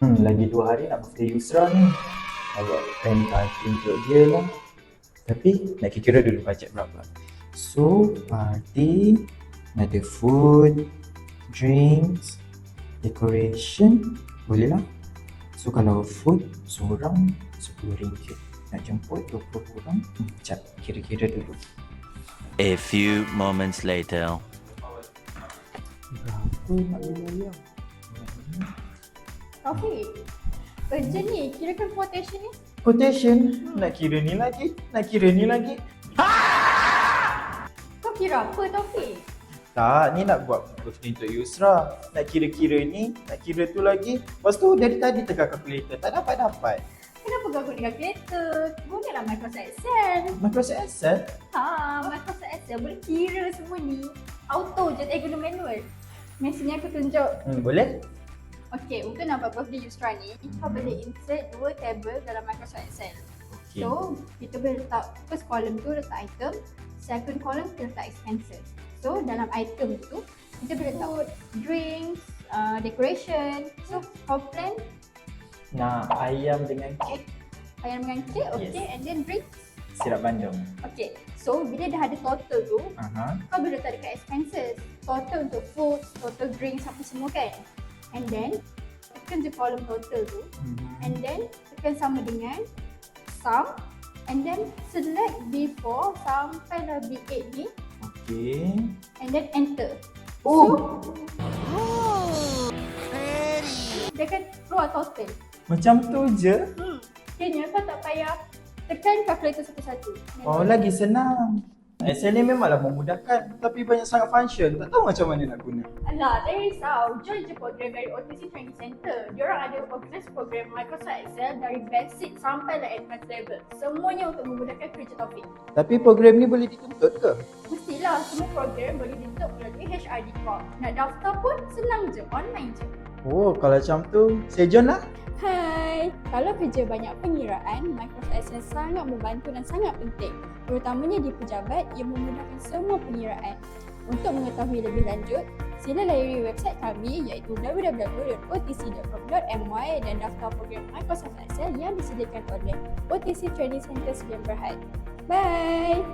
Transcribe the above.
Lagi 2 hari nak birthday Yusra ni. Awak planning party untuk dia lah. Tapi nak kira dulu bajet berapa. So, party, ada food, drinks, decoration, boleh lah. So, kalau food, seorang RM10. Nak jemput 20 orang, sekejap, kira-kira dulu. A few moments later. Berapa nak bayar? Taufik, urgent ni, kirakan quotation ni. Quotation, nak kira ni lagi, nak kira ni lagi. Kau kira apa Taufik? Tak, ni nak buat birthday untuk Yusra. Nak kira-kira ni, nak kira tu lagi. Lepas tu dari tadi tengah calculator, tak dapat-dapat. Kenapa kau guna kalkulator? Gunalah Microsoft Excel. Microsoft Excel? Microsoft Excel boleh kira semua ni. Auto je, guna manual. Mesinnya aku tunjuk. Boleh? Okay, untuk nak buat birthday Yusra ni, kau boleh insert 2 table dalam Microsoft Excel. Okay. So, kita boleh letak first column tu letak item, second column kita letak expenses. So, dalam item tu, kita boleh letak food, drinks, decoration. So, kau plan Nak ayam dengan kek, ayam dengan kek, okay, Yes. and then drinks. sirap bandung. Okay, so bila dah ada total tu, Aha. kau boleh letak dekat expenses. Total untuk food, total drinks apa semua kan. And then, tekan je column total tu. And then, tekan sama dengan sum. And then, select B4 sampailah B8 ni. Okay. And then, enter. Oh, Dia akan keluar total. macam tu je? Kayaknya kau tak payah tekan calculator satu-satu. Oh, lagi senang. Excel ni memanglah memudahkan, tapi banyak sangat function. Tak tahu macam mana nak guna. Alah, tak risau. Join je program dari OTC Training Center. Diorang ada program Microsoft Excel dari basic sampai lah advanced level. Semuanya untuk memudahkan kerja Taufik. Tapi program ni boleh dituntut ke? Mestilah semua program boleh ditutup melalui HRD Corp. Nak daftar pun senang je, online je. Oh, kalau macam tu, saya join lah. Hai, kalau kerja banyak pengiraan, Microsoft Excel sangat membantu dan sangat penting. Terutamanya di pejabat yang memudahkan semua pengiraan. Untuk mengetahui lebih lanjut, sila layari website kami iaitu www.otc.com.my dan daftar program Microsoft Excel yang disediakan oleh OTC Training Center Sdn Bhd. Bye!